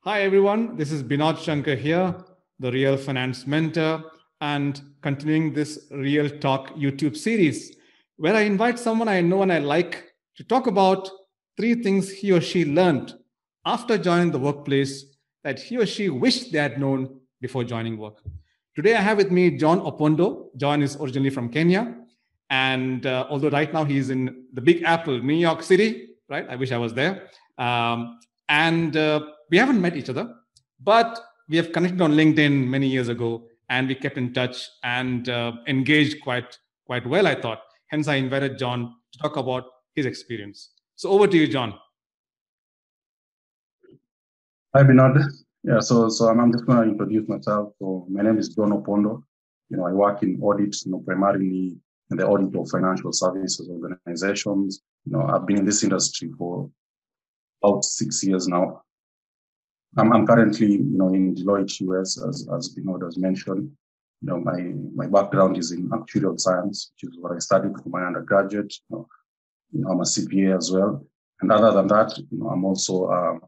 Hi, everyone. This is Binod Shankar here, the Real Finance Mentor, and continuing this Real Talk YouTube series, where I invite someone I know and I like to talk about three things he or she learned after joining the workplace that he or she wished they had known before joining work. Today, I have with me John Opondo. John is originally from Kenya. And although right now he's in the Big Apple, New York City, right? I wish I was there. And we haven't met each other, but we have connected on LinkedIn many years ago, and we kept in touch and engaged quite well, I thought. Hence, I invited John to talk about his experience. So over to you, John. Hi, Binod. Yeah, so I'm just going to introduce myself. So my name is John Opondo. I work in audit, primarily in the audit of financial services organizations. I've been in this industry for about 6 years now. I'm currently, in Deloitte, US, as Binod has mentioned. My background is in actuarial science, which is what I studied for my undergraduate. I'm a CPA as well. And other than that, I'm also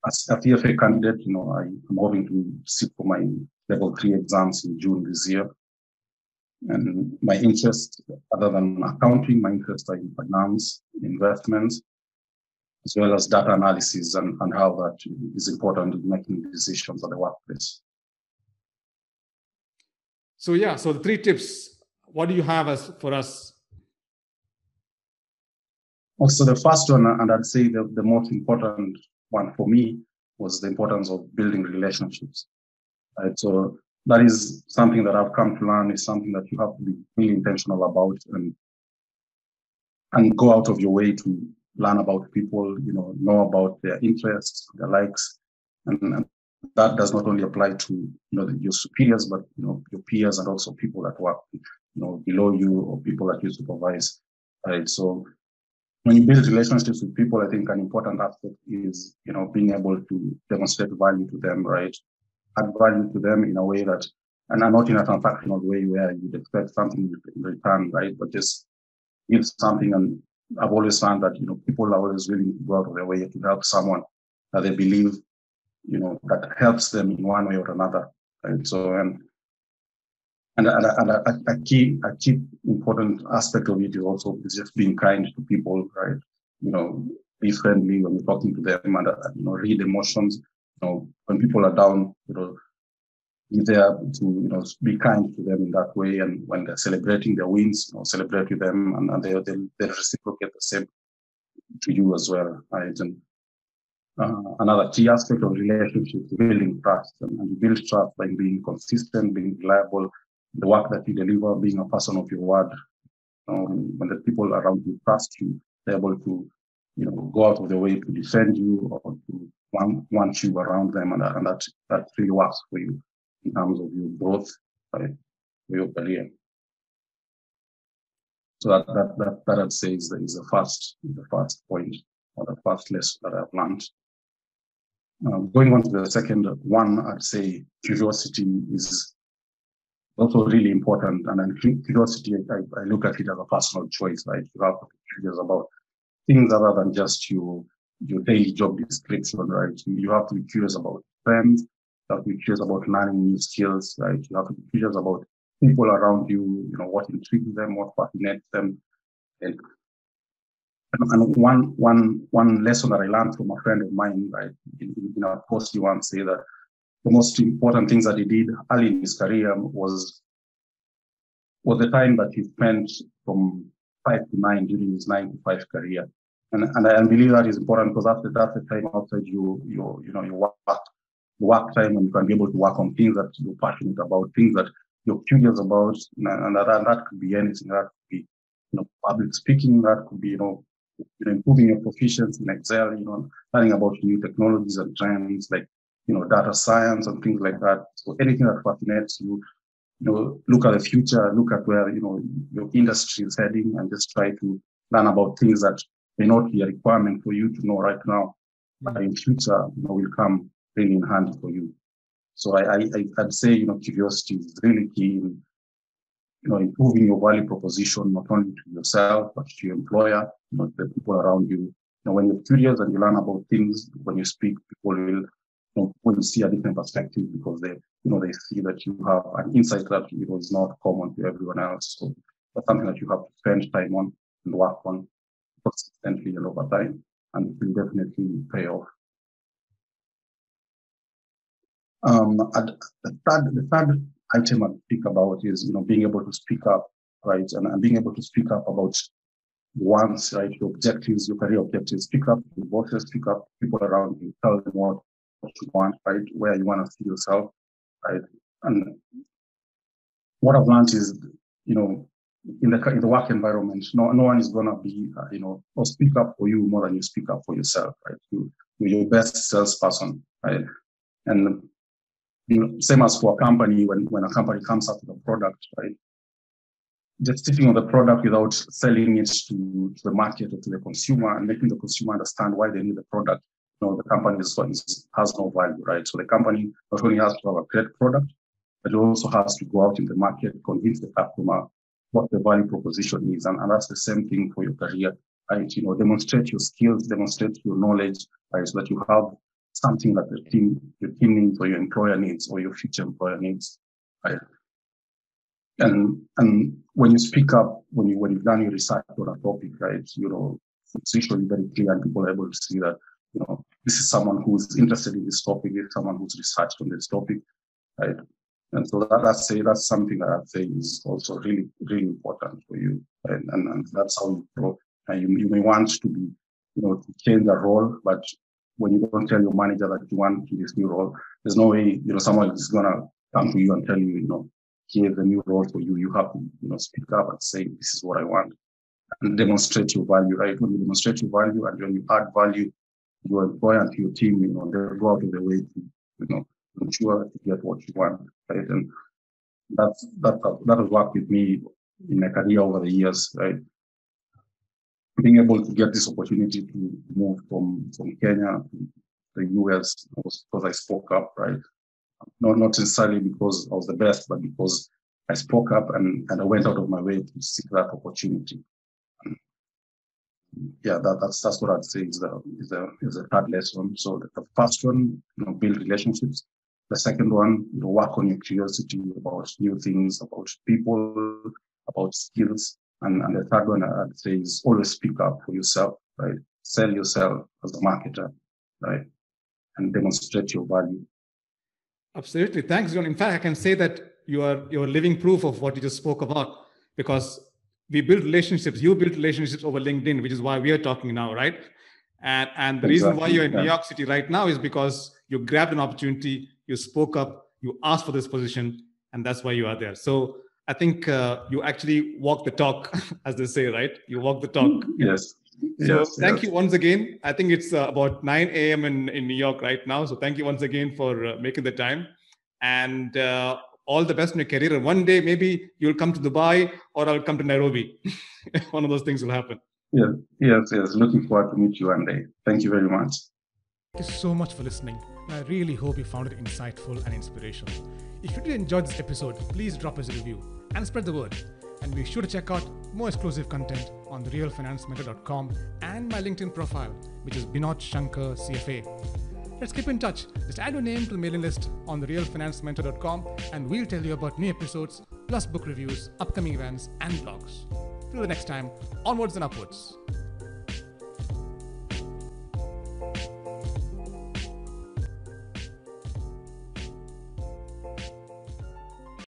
as a TFA candidate. I'm hoping to sit for my level 3 exams in June this year. And my interest, other than accounting, my interests are in finance, investments, as well as data analysis and how that is important in making decisions at the workplace. So the three tips, what do you have for us? Also, the first one, and I'd say the most important one for me, was the importance of building relationships. Right? So that is something that I've come to learn, is something that you have to be really intentional about and go out of your way to learn about people, know about their interests, their likes, and that does not only apply to your superiors, but your peers and also people that work below you or people that you supervise. Right. So when you build relationships with people, I think an important aspect is being able to demonstrate value to them, right? Add value to them in a way that, and not in a transactional way where you'd expect something in return, right? But just give something. And I've always found that people are always willing to go out of their way to help someone that they believe that helps them in one way or another. Right? So and a key important aspect of it is also just being kind to people, right? Be friendly when you're talking to them and read emotions. When people are down, be there to be kind to them in that way. And when they're celebrating their wins, celebrate with them, and they'll reciprocate the same to you as well, right? And another key aspect of relationships is building trust, and you build trust by being consistent, being reliable, the work that you deliver, being a person of your word. When the people around you trust you, they're able to go out of their way to defend you or to want you around them, and that really works for you in terms of your growth, right, for your career. So that I'd say is the first point, or the first lesson that I've learned. Going on to the second one, I'd say curiosity is also really important. And then curiosity, I look at it as a personal choice, right? You have to be curious about things other than just your daily job description, right? You have to be curious about trends. You have to be curious about learning new skills, right? You have to be curious about people around you, what intrigues them, what fascinates them. And one lesson that I learned from a friend of mine, right, in a post he once said that the most important things that he did early in his career was the time that he spent from 5 to 9 during his 9 to 5 career. And I believe that is important because that's the time outside your work time, when you can be able to work on things that you're passionate about, things that you're curious about, and that could be anything. That could be public speaking, that could be improving your proficiency in Excel, learning about new technologies and trends like data science and things like that. So anything that fascinates you, look at the future, look at where your industry is heading, and just try to learn about things that may not be a requirement for you to know right now, but in future will come really in handy for you. So I'd say curiosity is really key in improving your value proposition, not only to yourself but to your employer, the people around you, when you're curious and you learn about things, when you speak, people will see a different perspective because they see that you have an insight that is not common to everyone else. So that's something that you have to spend time on and work on consistently and over time, and it will definitely pay off. The third item I think about is being able to speak up, right, and being able to speak up about wants, right, your objectives, your career objectives. Speak up to your bosses, speak up to people around you, tell them what you want, right, where you want to see yourself, right. And what I've learned is, in the work environment, no one is gonna be, or speak up for you more than you speak up for yourself, right. You're your best salesperson, right. And same as for a company, when a company comes up with a product, right, just sitting on the product without selling it to the market or to the consumer and making the consumer understand why they need the product, the company has no value, right? So the company not only has to have a great product, but it also has to go out in the market, convince the customer what the value proposition is. And that's the same thing for your career, right? Demonstrate your skills, demonstrate your knowledge, right? So that you have something that your team needs, or your employer needs, or your future employer needs, right? And when you speak up, when you've done your research on a topic, right, it's usually very clear and people are able to see that, this is someone who's interested in this topic, this is someone who's researched on this topic, right? And so that's something that I'd say is also really, really important for you. And that's how you grow. And you may want to be, to change the role, but when you don't tell your manager that you want this new role, there's no way, someone is gonna come to you and tell you, here's a new role for you. You have to, speak up and say, this is what I want, and demonstrate your value, right? When you demonstrate your value and when you add value to your employer and to your team, they'll go out of their way to, ensure to get what you want, right? And that has worked with me in my career over the years, right? Being able to get this opportunity to move from Kenya to the US was because I spoke up, right? Not necessarily because I was the best, but because I spoke up and I went out of my way to seek that opportunity. Yeah, that's what I'd say is the third lesson. So the first one, build relationships. The second one, work on your curiosity about new things, about people, about skills. And the third one I'd say is always speak up for yourself, right? Sell yourself as a marketer, right? And demonstrate your value. Absolutely. Thanks, John. In fact, I can say that you're living proof of what you just spoke about, because we build relationships. You build relationships over LinkedIn, which is why we are talking now, right? And the reason why you're in New York City right now is because you grabbed an opportunity, you spoke up, you asked for this position, and that's why you are there. So I think you actually walk the talk, as they say, right? You walk the talk. Yes. So thank you once again. I think it's about 9 a.m. in New York right now. So thank you once again for making the time, and all the best in your career. And one day, maybe you'll come to Dubai or I'll come to Nairobi. One of those things will happen. Yes. Looking forward to meet you one day. Thank you very much. Thank you so much for listening. I really hope you found it insightful and inspirational. If you did enjoy this episode, please drop us a review and spread the word. And be sure to check out more exclusive content on therealfinancementor.com and my LinkedIn profile, which is Binod Shankar CFA. Let's keep in touch. Just add your name to the mailing list on therealfinancementor.com and we'll tell you about new episodes, plus book reviews, upcoming events, and blogs. Till the next time, onwards and upwards.